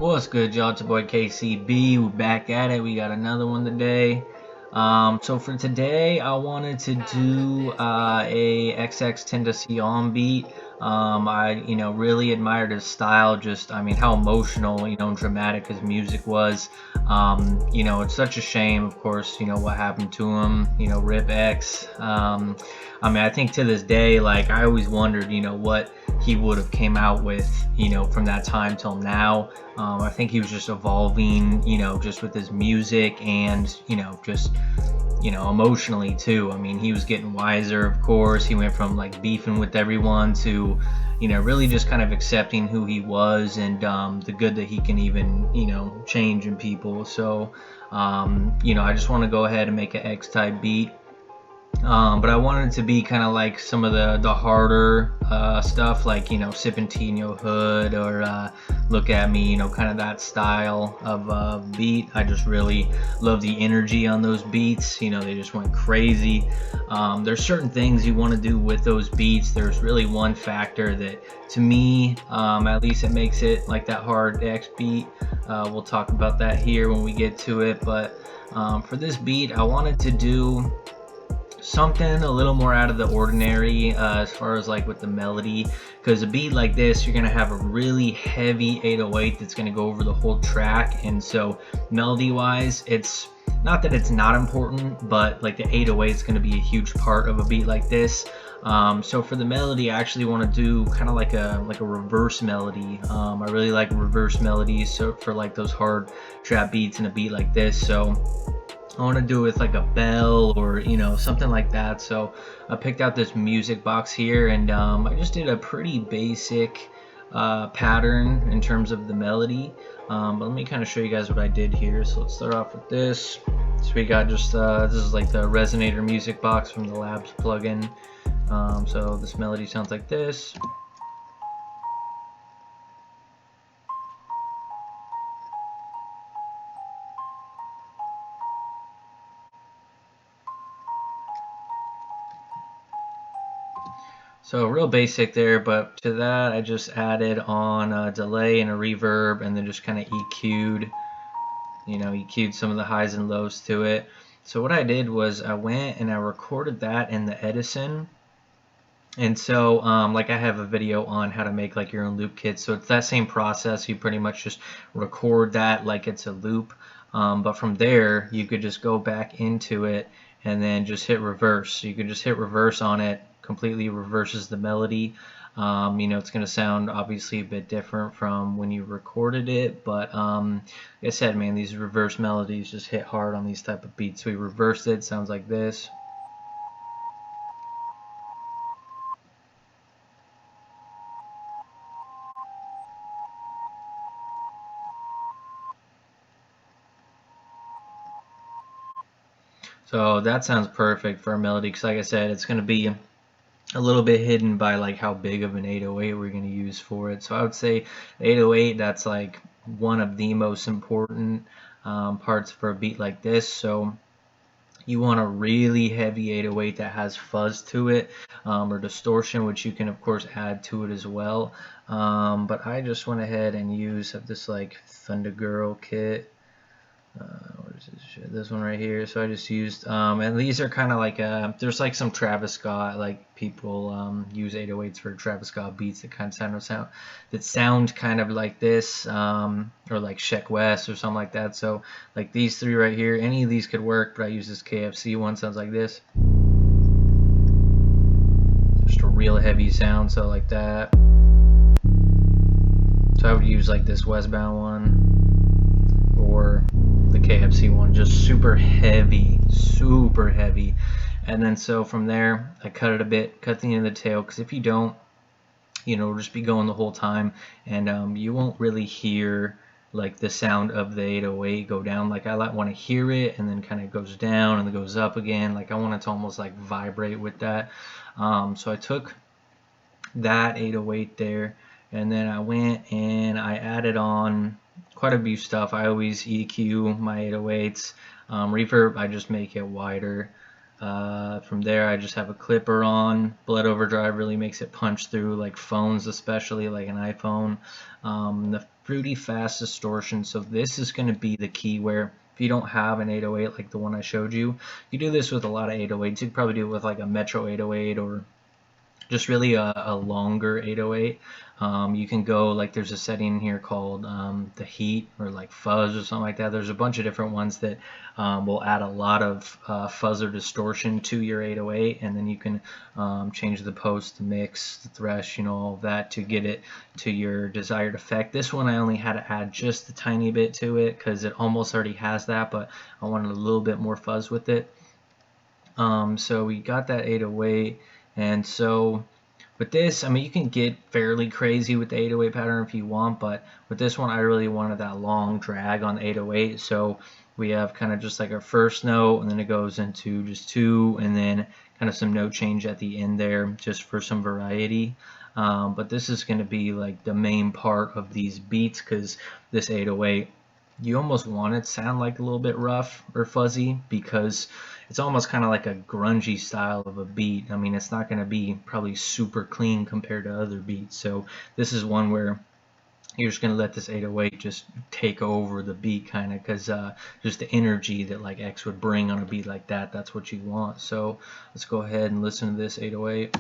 What's good, y'all? It's your boy KCB. We're back at it. We got another one today. So for today, I wanted to do a Xxxtentacion beat. I really admired his style. Just, I mean, how emotional, and dramatic his music was. It's such a shame, of course, what happened to him. Rip X. I think to this day, like I always wondered, what he would have came out with, from that time till now. I think he was just evolving, just with his music and, just, emotionally too. I mean, he was getting wiser, of course. He went from like beefing with everyone to, really just kind of accepting who he was and the good that he can even, change in people. So, I just want to go ahead and make an X type beat. But I wanted it to be kind of like some of the harder stuff, like sipping tea in your hood or look at me, kind of that style of beat. I just really love the energy on those beats. They just went crazy. There's certain things you want to do with those beats. There's really one factor that, to me, at least it makes it like that hard X beat. We'll talk about that here when we get to it. But for this beat, I wanted to do something a little more out of the ordinary as far as like with the melody, because a beat like this you're gonna have a really heavy 808 that's gonna go over the whole track, and so melody wise it's not that it's not important, but like the 808 is going to be a huge part of a beat like this. So for the melody, I actually want to do kind of like a reverse melody. I really like reverse melodies, so for like those hard trap beats in a beat like this. So I want to do it with like a bell or something like that. So I picked out this music box here, and I just did a pretty basic pattern in terms of the melody. But let me kind of show you guys what I did here. So let's start off with this. So we got just this is like the resonator music box from the Labs plugin. So this melody sounds like this. So real basic there, but to that I just added on a delay and a reverb, and then just kind of EQ'd some of the highs and lows to it. So what I did was I went and I recorded that in the Edison. And so like I have a video on how to make like your own loop kit. So it's that same process. You pretty much just record that like it's a loop. But from there, you could just go back into it and then just hit reverse. So you could just hit reverse on it, completely reverses the melody. It's going to sound obviously a bit different from when you recorded it, but like I said, man, these reverse melodies just hit hard on these type of beats. So we reversed it, sounds like this. So that sounds perfect for a melody, because like I said, it's going to be a little bit hidden by like how big of an 808 we're going to use for it. So I would say 808, that's like one of the most important parts for a beat like this. So you want a really heavy 808 that has fuzz to it, or distortion, which you can of course add to it as well. But I just went ahead and used this like Thunder Girl kit. What is this shit? This one right here. So I just used, and these are kind of like there's like some Travis Scott, like people use 808s for Travis Scott beats that kind of sound kind of like this, or like Sheck West or something like that. So like these three right here, any of these could work, but I use this KFC one, sounds like this. Just a real heavy sound, so like that. So I would use like this Westbound one or the KFC one, just super heavy, and then so from there I cut it a bit, cut the end of the tail, because if you don't, it'll just be going the whole time, and you won't really hear like the sound of the 808 go down. Like I want to hear it, and then kind of goes down and then goes up again. Like I want it to almost like vibrate with that. So I took that 808 there, and then I went and I added on quite a few stuff. I always EQ my 808s. Reverb, I just make it wider. From there, I just have a clipper on. Blood Overdrive really makes it punch through like phones, especially like an iPhone. The fruity fast distortion. So this is going to be the key where if you don't have an 808 like the one I showed you, you do this with a lot of 808s. You could probably do it with like a Metro 808 or just really a longer 808. You can go like there's a setting here called the heat or like fuzz or something like that. There's a bunch of different ones that will add a lot of fuzz or distortion to your 808, and then you can change the post, the mix, the thresh, all of that to get it to your desired effect. This one I only had to add just a tiny bit to it because it almost already has that, but I wanted a little bit more fuzz with it. So we got that 808. And so with this, I mean, you can get fairly crazy with the 808 pattern if you want, but with this one, I really wanted that long drag on the 808. So we have kind of just like our first note, and then it goes into just two, and then kind of some note change at the end there just for some variety. But this is going to be like the main part of these beats because this 808, you almost want it to sound like a little bit rough or fuzzy because it's almost kind of like a grungy style of a beat. I mean, it's not going to be probably super clean compared to other beats. So this is one where you're just going to let this 808 just take over the beat kind of because just the energy that like X would bring on a beat like that, that's what you want. So let's go ahead and listen to this 808.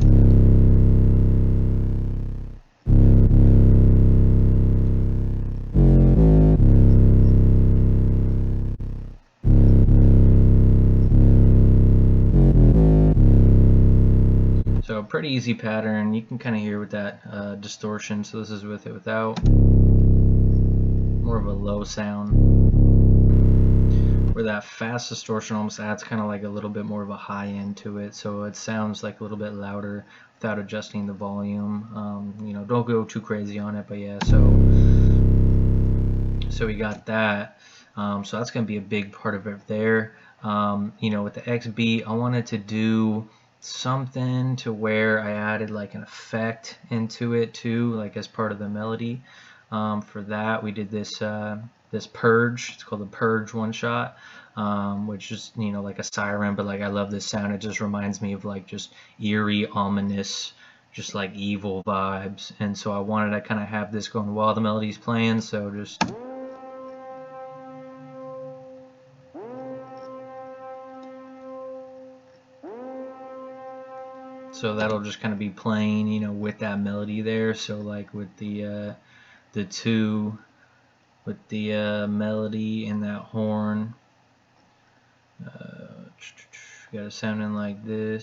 So pretty easy pattern. You can kind of hear with that distortion. So this is with it without. More of a low sound. Where that fast distortion almost adds kind of like a little bit more of a high end to it. So it sounds like a little bit louder without adjusting the volume. Don't go too crazy on it, but yeah, so we got that. So that's going to be a big part of it there. With the X beat, I wanted to do something to where I added like an effect into it too, like as part of the melody. For that, we did this purge. It's called the purge one shot, which is like a siren, but like I love this sound. It just reminds me of like just eerie, ominous, just like evil vibes. And so I wanted to kind of have this going while the melody's playing. So just. So that'll just kind of be playing, with that melody there. So like with the two, with the melody and that horn, got it sounding like this.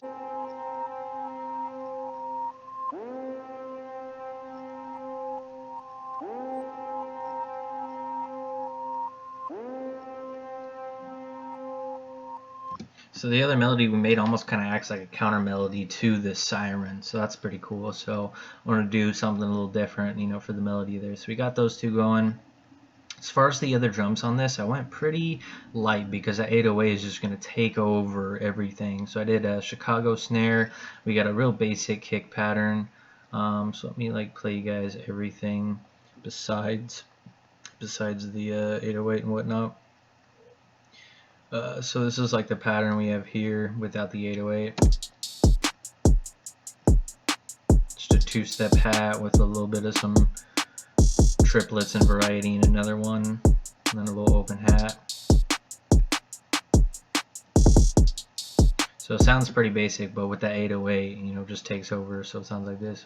So the other melody we made almost kind of acts like a counter melody to this siren, so that's pretty cool. So I want to do something a little different, for the melody there. So we got those two going. As far as the other drums on this, I went pretty light because that 808 is just going to take over everything. So I did a Chicago snare. We got a real basic kick pattern. So let me like play you guys everything besides the 808 and whatnot. So this is like the pattern we have here without the 808. Just a two-step hat with a little bit of some triplets and variety in another one, and then a little open hat. So it sounds pretty basic, but with that 808, just takes over, so it sounds like this.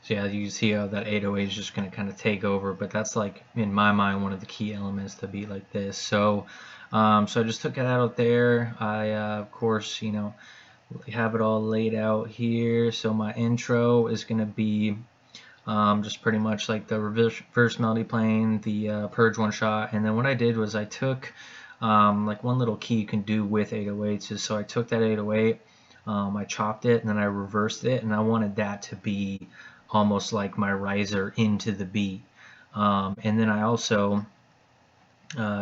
Yeah, you see how that 808 is just going to kind of take over, but that's like, in my mind, one of the key elements to be like this. So I just took it out there. I, of course, have it all laid out here. So my intro is going to be just pretty much like the reverse melody playing, the purge one shot. And then what I did was I took like one little key you can do with 808s is, so I took that 808, I chopped it, and then I reversed it, and I wanted that to be almost like my riser into the beat. And then I also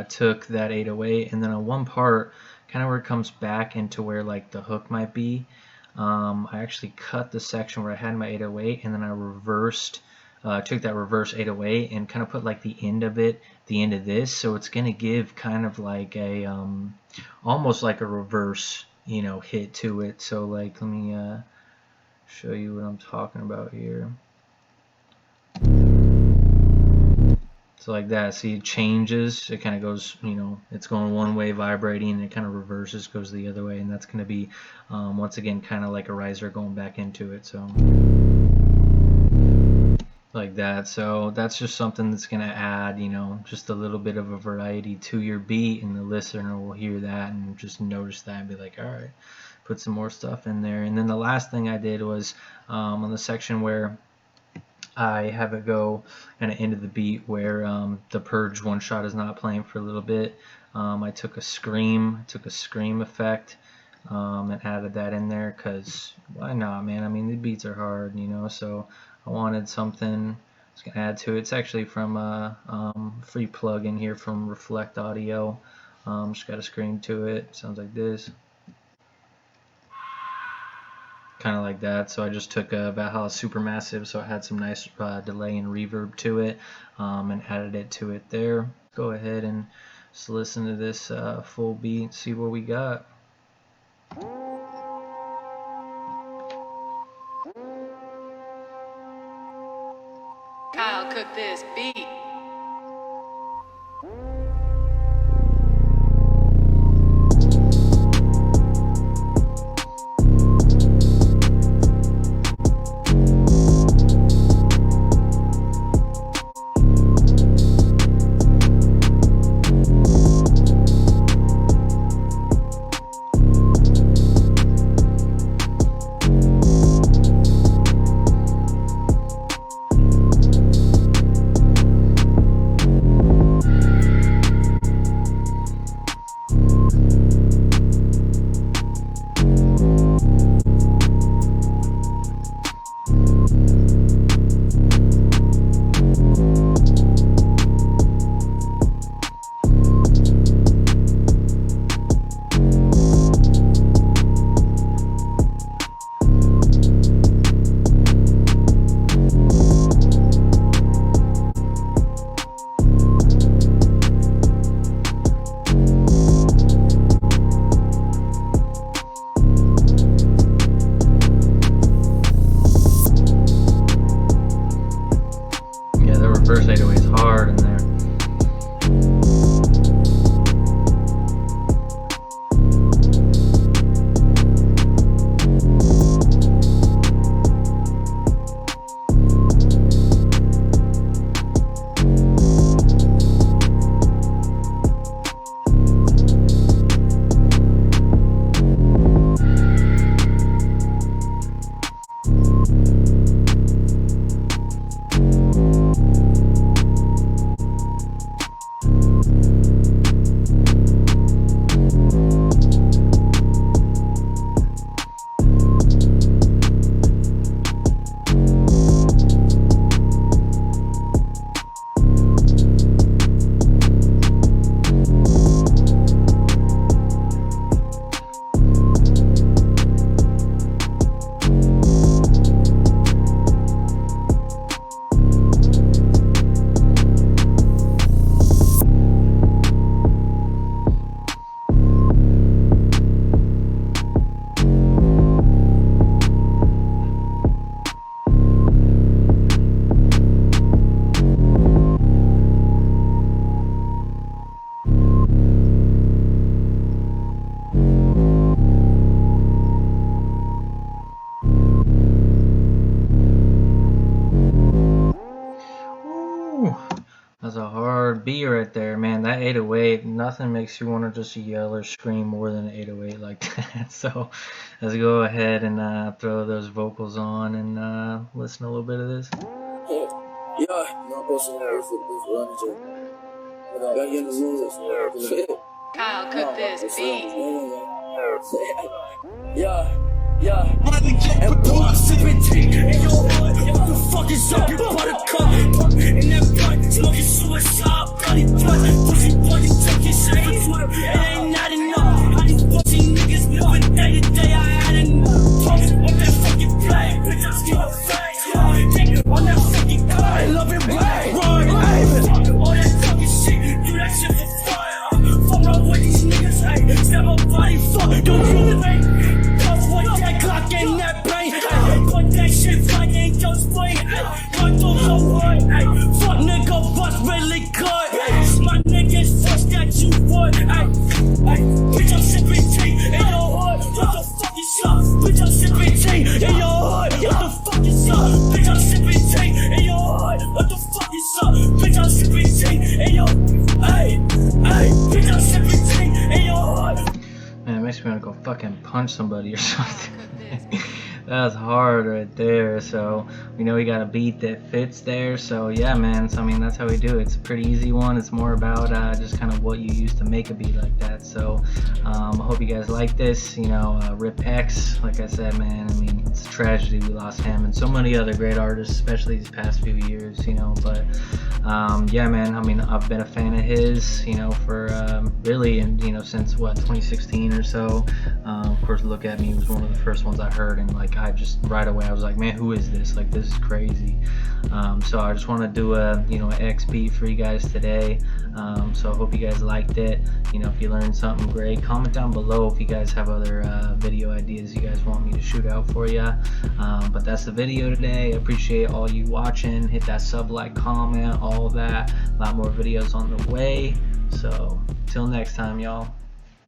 took that 808, and then on one part, kind of where it comes back into where like the hook might be, I actually cut the section where I had my 808, and then I reversed took that reverse 808 and kind of put like the end of this, so it's gonna give kind of like a almost like a reverse, you know, hit to it. So like, let me show you what I'm talking about here. So like that, see, it changes, it kind of goes, you know, it's going one way vibrating, and it kind of reverses, goes the other way, and that's going to be once again kind of like a riser going back into it. So like that. So that's just something that's going to add, you know, just a little bit of a variety to your beat, and the listener will hear that and just notice that and be like, all right, put some more stuff in there. And then the last thing I did was on the section where I have it go kind of into the beat where the Purge one shot is not playing for a little bit. I took a scream effect and added that in there, because why not, man? I mean, the beats are hard, you know, so I wanted something I was gonna add to it. It's actually from a free plug-in here from Reflect Audio. Just got a scream to it. Sounds like this. Kind of like that. So I just took a Valhalla Supermassive, so it had some nice delay and reverb to it, and added it to it there. Go ahead and just listen to this full beat, see what we got. Kyle cooked this beat. First 808 is hard in there. That's a hard beat right there, man. That 808, nothing makes you want to just yell or scream more than an 808 like that. So let's go ahead and throw those vocals on and listen to a little bit of this. Kyle cooked this beat. And pull sipping tea. What the fuck is up? You buttercup. In that blunt, smoking suicide. Bloody blunt, pussy bloody tucking shit for Twitter. It ain't not enough. How these pussy niggas moving day to day? I had enough. Talking on that fucking play. Bitch, I'm still a face. On that fucking car. Bitch, I'm sipping tea in your hood. What the fuck is up? Bitch, I'm sipping tea in your hood. What the fuck is up? Bitch, I'm sipping tea in your hood. What the fuck is up? Bitch, I'm sipping tea in your bitch, I'm sipping tea in your hood. Man, it makes me want to go fucking punch somebody or something. That was hard right there. So we know we got a beat that fits there. So yeah, man. So I mean, that's how we do it. It's a pretty easy one. It's more about just kind of what you use to make a beat like that. So I hope you guys like this. You know, Rip X. Like I said, man. I mean, it's a tragedy we lost him and so many other great artists, especially these past few years. You know, but yeah, man. I mean, I've been a fan of his. You know, for really, and you know, since what 2016 or so. Of course, Look At Me was one of the first ones I heard, and like I just right away I was like, man, who is this? Like, this is crazy. So I just want to do a an X beat for you guys today. So I hope you guys liked it. You know, if you learned something great, comment down below if you guys have other video ideas you guys want me to shoot out for you. But that's the video today. I appreciate all you watching. Hit that sub, like, comment, all that. A lot more videos on the way. So till next time, y'all.